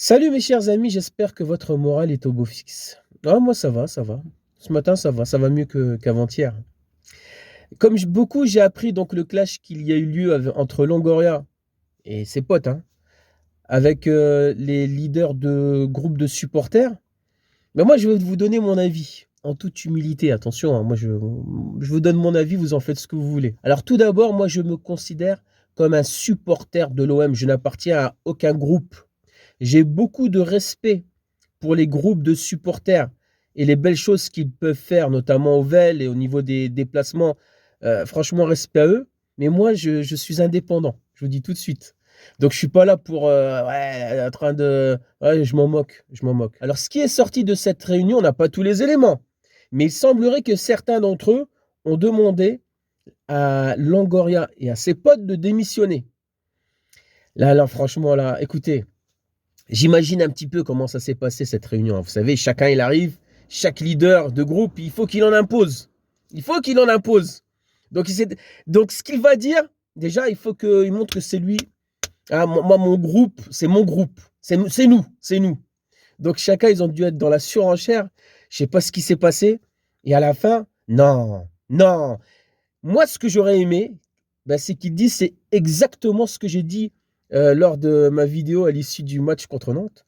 Salut mes chers amis, j'espère que votre morale est au beau fixe. Ah, moi ça va, ça va. Ce matin ça va mieux qu'avant-hier. Comme beaucoup, j'ai appris donc le clash qu'il y a eu lieu entre Longoria et ses potes, hein, avec les leaders de groupes de supporters. Mais moi je vais vous donner mon avis, en toute humilité, attention, hein, je vous donne mon avis, vous en faites ce que vous voulez. Alors tout d'abord, moi je me considère comme un supporter de l'OM, je n'appartiens à aucun groupe. J'ai beaucoup de respect pour les groupes de supporters et les belles choses qu'ils peuvent faire, notamment au VEL et au niveau des déplacements. Franchement, respect à eux. Mais moi, je suis indépendant. Je vous dis tout de suite. Donc, je suis pas là pour ouais, en train de. Ouais, je m'en moque. Je m'en moque. Alors, ce qui est sorti de cette réunion, on n'a pas tous les éléments. Mais il semblerait que certains d'entre eux ont demandé à Longoria et à ses potes de démissionner. Là, franchement, là, écoutez, j'imagine un petit peu comment ça s'est passé cette réunion. Vous savez, chacun il arrive, chaque leader de groupe, il faut qu'il en impose. Il faut qu'il en impose. Donc, donc ce qu'il va dire, déjà, il faut qu'il montre que c'est lui. Ah, moi, mon groupe, c'est mon groupe. C'est nous, c'est nous. Donc chacun, ils ont dû être dans la surenchère. Je sais pas ce qui s'est passé. Et à la fin, non, non. Moi, ce que j'aurais aimé, ben, c'est qu'ils disent c'est exactement ce que j'ai dit lors de ma vidéo à l'issue du match contre Nantes.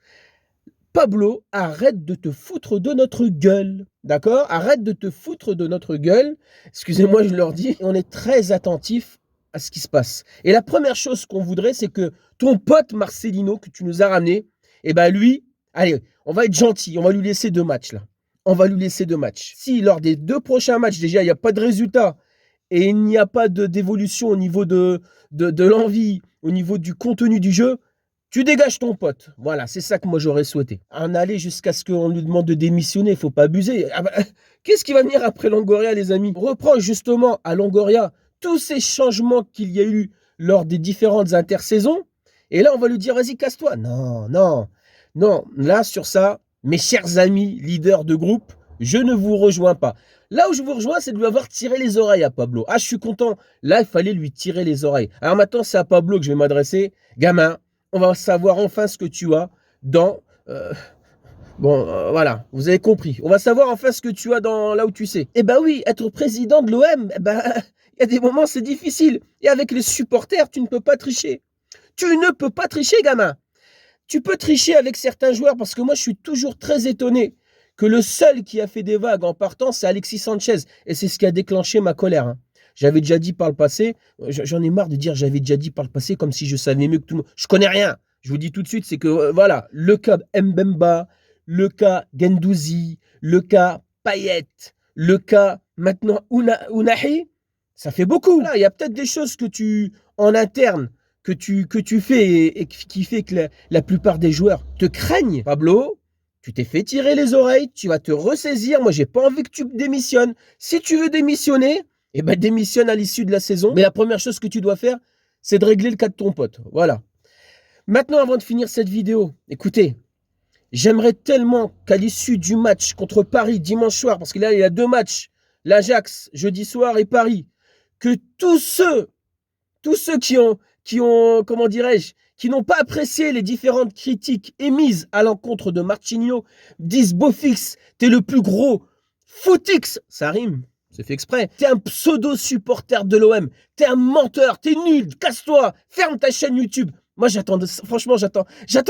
Pablo, arrête de te foutre de notre gueule. D'accord? Arrête de te foutre de notre gueule. Excusez-moi, je leur dis. On est très attentif à ce qui se passe. Et la première chose qu'on voudrait, c'est que ton pote Marcelino, que tu nous as ramené, eh ben lui, allez, on va être gentil. On va lui laisser 2 matchs là. On va lui laisser 2 matchs. Si lors des 2 prochains matchs, déjà, il n'y a pas de résultat et il n'y a pas d'évolution au niveau de l'envie, au niveau du contenu du jeu, tu dégages ton pote. Voilà, c'est ça que moi j'aurais souhaité. En aller jusqu'à ce qu'on lui demande de démissionner, il ne faut pas abuser. Ah bah, qu'est-ce qui va venir après Longoria, les amis? On reprend justement à Longoria tous ces changements qu'il y a eu lors des différentes intersaisons. Et là, on va lui dire, vas-y, casse-toi. Non, non, non. Là, sur ça, mes chers amis, leaders de groupe, je ne vous rejoins pas. Là où je vous rejoins, c'est de lui avoir tiré les oreilles à Pablo. Ah, je suis content. Là, il fallait lui tirer les oreilles. Alors maintenant, c'est à Pablo que je vais m'adresser. Gamin, on va savoir enfin ce que tu as dans... voilà, vous avez compris. On va savoir enfin ce que tu as dans là où tu sais. Eh ben oui, être président de l'OM, eh ben, il y a des moments, c'est difficile. Et avec les supporters, tu ne peux pas tricher. Tu ne peux pas tricher, gamin. Tu peux tricher avec certains joueurs parce que moi, je suis toujours très étonné que le seul qui a fait des vagues en partant, c'est Alexis Sanchez. Et c'est ce qui a déclenché ma colère. Hein. J'avais déjà dit par le passé, j'en ai marre de dire j'avais déjà dit par le passé comme si je savais mieux que tout le monde. Je connais rien. Je vous dis tout de suite, c'est que voilà, le cas Mbemba, le cas Gendouzi, le cas Payet, le cas maintenant Ounahi, ça fait beaucoup. Là, il y a peut-être des choses que tu, en interne, que tu fais et qui fait que la plupart des joueurs te craignent. Pablo, tu t'es fait tirer les oreilles, tu vas te ressaisir. Moi, j'ai pas envie que tu démissionnes. Si tu veux démissionner, eh ben démissionne à l'issue de la saison. Mais la première chose que tu dois faire, c'est de régler le cas de ton pote. Voilà. Maintenant, avant de finir cette vidéo, écoutez, j'aimerais tellement qu'à l'issue du match contre Paris dimanche soir, parce que là, il y a 2 matchs, l'Ajax jeudi soir et Paris, que tous ceux comment dirais-je, qui n'ont pas apprécié les différentes critiques émises à l'encontre de Marquinhos, disent Bofix, t'es le plus gros footix, ça rime. C'est fait exprès. T'es un pseudo-supporter de l'OM. T'es un menteur. T'es nul. Casse-toi. Ferme ta chaîne YouTube. Moi, franchement, j'attends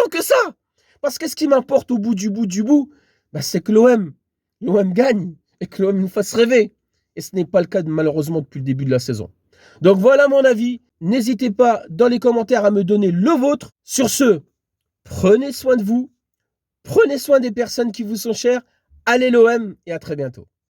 que ça. Parce que ce qui m'importe au bout du bout, bah, c'est que l'OM gagne et que l'OM nous fasse rêver. Et ce n'est pas le cas, malheureusement, depuis le début de la saison. Donc voilà mon avis. N'hésitez pas dans les commentaires à me donner le vôtre. Sur ce, prenez soin de vous. Prenez soin des personnes qui vous sont chères. Allez l'OM et à très bientôt.